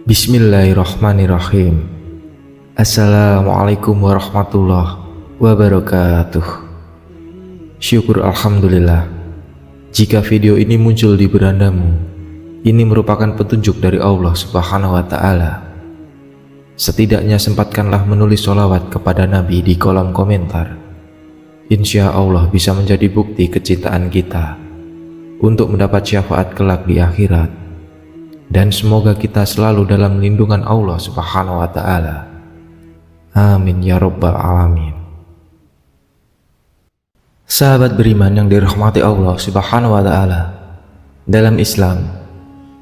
Bismillahirrahmanirrahim. Assalamualaikum warahmatullahi wabarakatuh. Syukur alhamdulillah, jika video ini muncul di berandamu, ini merupakan petunjuk dari Allah Subhanahu wa Ta'ala. Setidaknya sempatkanlah menulis sholawat kepada Nabi di kolom komentar. Insya Allah bisa menjadi bukti kecintaan kita untuk mendapat syafaat kelak di akhirat. Dan semoga kita selalu dalam lindungan Allah Subhanahu wa Ta'ala. Amin ya rabbal alamin. Sahabat beriman yang dirahmati Allah Subhanahu wa Ta'ala, dalam Islam,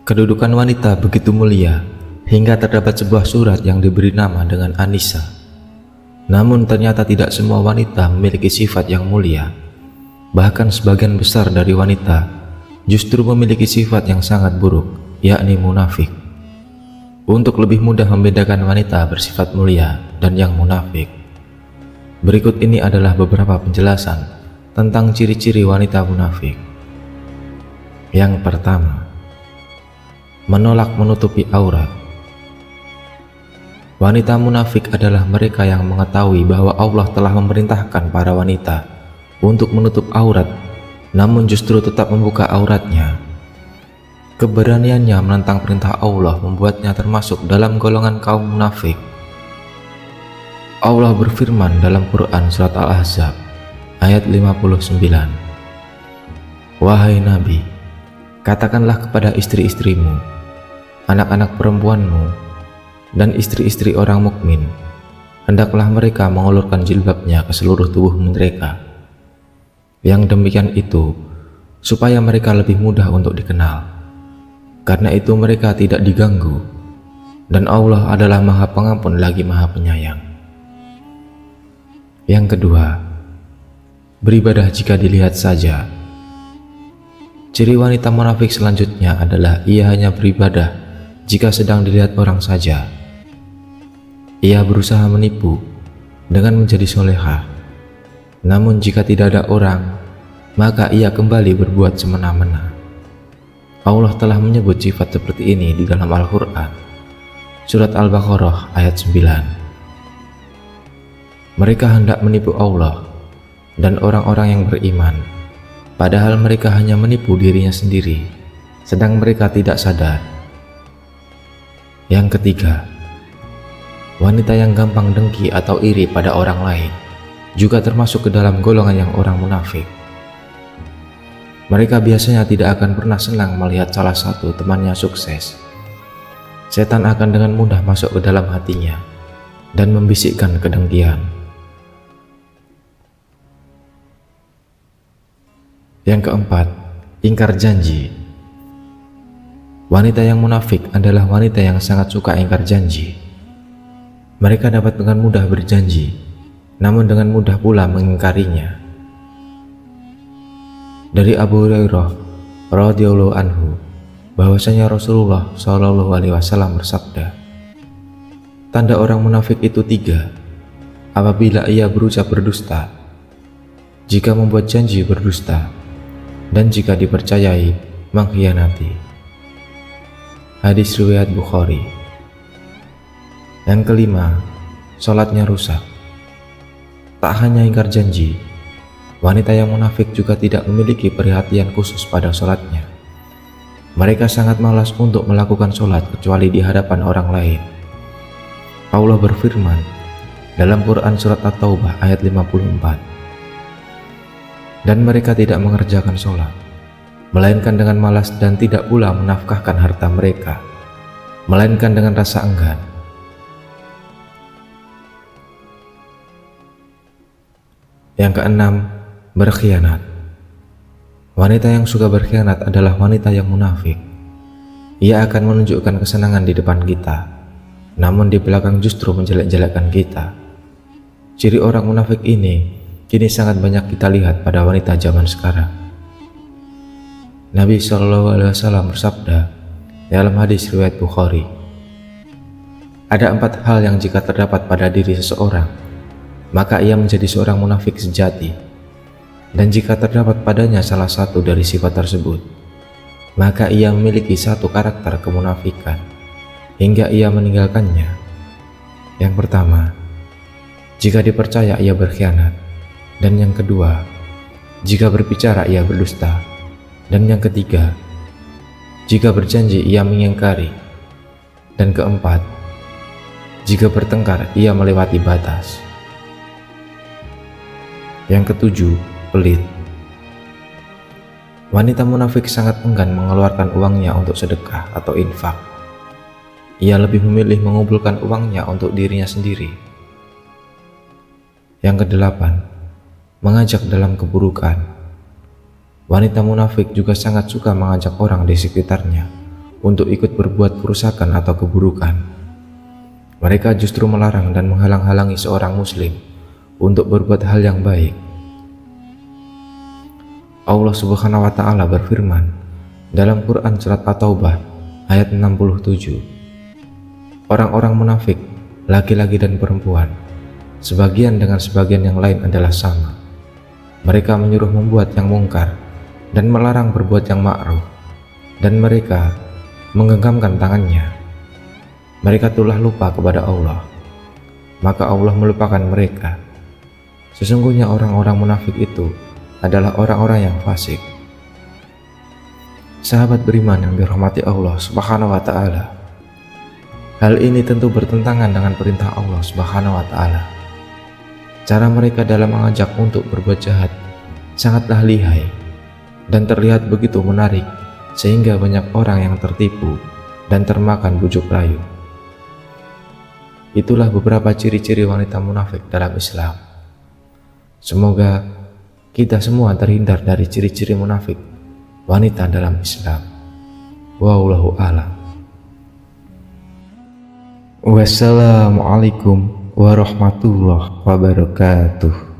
kedudukan wanita begitu mulia hingga terdapat sebuah surat yang diberi nama dengan An-Nisa. Namun ternyata tidak semua wanita memiliki sifat yang mulia. Bahkan sebagian besar dari wanita justru memiliki sifat yang sangat buruk, yakni munafik. Untuk lebih mudah membedakan wanita bersifat mulia dan yang munafik, berikut ini adalah beberapa penjelasan tentang ciri-ciri wanita munafik. Yang pertama, menolak menutupi aurat. Wanita munafik adalah mereka yang mengetahui bahwa Allah telah memerintahkan para wanita untuk menutup aurat, namun justru tetap membuka auratnya. Keberaniannya menentang perintah Allah membuatnya termasuk dalam golongan kaum munafik. Allah berfirman dalam Quran surat Al-Ahzab ayat 59, "Wahai Nabi, katakanlah kepada istri-istrimu, anak-anak perempuanmu, dan istri-istri orang mukmin, hendaklah mereka mengulurkan jilbabnya ke seluruh tubuh mereka. Yang demikian itu supaya mereka lebih mudah untuk dikenal. Karena itu mereka tidak diganggu, dan Allah adalah Maha Pengampun lagi Maha Penyayang." Yang kedua, beribadah jika dilihat saja. Ciri wanita munafik selanjutnya adalah ia hanya beribadah jika sedang dilihat orang saja. Ia berusaha menipu dengan menjadi solehah, namun jika tidak ada orang, maka ia kembali berbuat semena-mena. Allah telah menyebut sifat seperti ini di dalam Al-Quran surat Al-Baqarah ayat 9. Mereka hendak menipu Allah dan orang-orang yang beriman, padahal mereka hanya menipu dirinya sendiri, sedang mereka tidak sadar. Yang ketiga, wanita yang gampang dengki atau iri pada orang lain juga termasuk ke dalam golongan yang orang munafik. Mereka biasanya tidak akan pernah senang melihat salah satu temannya sukses. Setan akan dengan mudah masuk ke dalam hatinya dan membisikkan kedengkian. Yang keempat, ingkar janji. Wanita yang munafik adalah wanita yang sangat suka ingkar janji. Mereka dapat dengan mudah berjanji, namun dengan mudah pula mengingkarinya. Dari Abu Hurairah radhiyallahu anhu bahwasanya Rasulullah Shallallahu alaihi wasallam bersabda, tanda orang munafik itu 3. Apabila ia berucap berdusta, jika membuat janji berdusta, dan jika dipercayai mengkhianati. Hadis riwayat Bukhari. Yang kelima, sholatnya rusak. Tak hanya ingkar janji, wanita yang munafik juga tidak memiliki perhatian khusus pada sholatnya. Mereka sangat malas untuk melakukan sholat kecuali di hadapan orang lain. Allah berfirman dalam Quran surat At-Taubah ayat 54, "Dan mereka tidak mengerjakan sholat, melainkan dengan malas, dan tidak pula menafkahkan harta mereka, melainkan dengan rasa enggan." Yang keenam, berkhianat. Wanita yang suka berkhianat adalah wanita yang munafik. Ia akan menunjukkan kesenangan di depan kita, namun di belakang justru menjelek-jelekkan kita. Ciri orang munafik ini kini sangat banyak kita lihat pada wanita zaman sekarang. Nabi SAW bersabda dalam hadis riwayat Bukhari, Ada 4 hal yang jika terdapat pada diri seseorang, maka ia menjadi seorang munafik sejati. Dan jika terdapat padanya salah satu dari sifat tersebut, maka ia memiliki satu karakter kemunafikan hingga ia meninggalkannya. Yang pertama, jika dipercaya ia berkhianat. Dan yang kedua, jika berbicara ia berdusta. Dan yang ketiga, jika berjanji ia mengingkari. Dan keempat, jika bertengkar ia melewati batas. Yang ketujuh, pelit. Wanita munafik sangat enggan mengeluarkan uangnya untuk sedekah atau infak. Ia lebih memilih mengumpulkan uangnya untuk dirinya sendiri. Yang kedelapan, mengajak dalam keburukan. Wanita munafik juga sangat suka mengajak orang di sekitarnya untuk ikut berbuat kerusakan atau keburukan. Mereka justru melarang dan menghalang-halangi seorang muslim untuk berbuat hal yang baik. Allah Subhanahu wa Ta'ala berfirman dalam Quran Surat At-Taubah ayat 67, orang-orang munafik, laki-laki dan perempuan, sebagian dengan sebagian yang lain adalah sama. Mereka menyuruh membuat yang mungkar dan melarang berbuat yang ma'ruf, dan mereka menggenggamkan tangannya. Mereka telah lupa kepada Allah, maka Allah melupakan mereka. Sesungguhnya orang-orang munafik itu adalah orang-orang yang fasik. Sahabat beriman yang dirahmati Allah Subhanahu wa Ta'ala, hal ini tentu bertentangan dengan perintah Allah Subhanahu wa Ta'ala. Cara mereka dalam mengajak untuk berbuat jahat sangatlah lihai dan terlihat begitu menarik, sehingga banyak orang yang tertipu dan termakan bujuk rayu. Itulah beberapa ciri-ciri wanita munafik dalam Islam. Semoga kita semua terhindar dari ciri-ciri munafik wanita dalam Islam. Wallahu a'lam. Wassalamualaikum warahmatullahi wabarakatuh.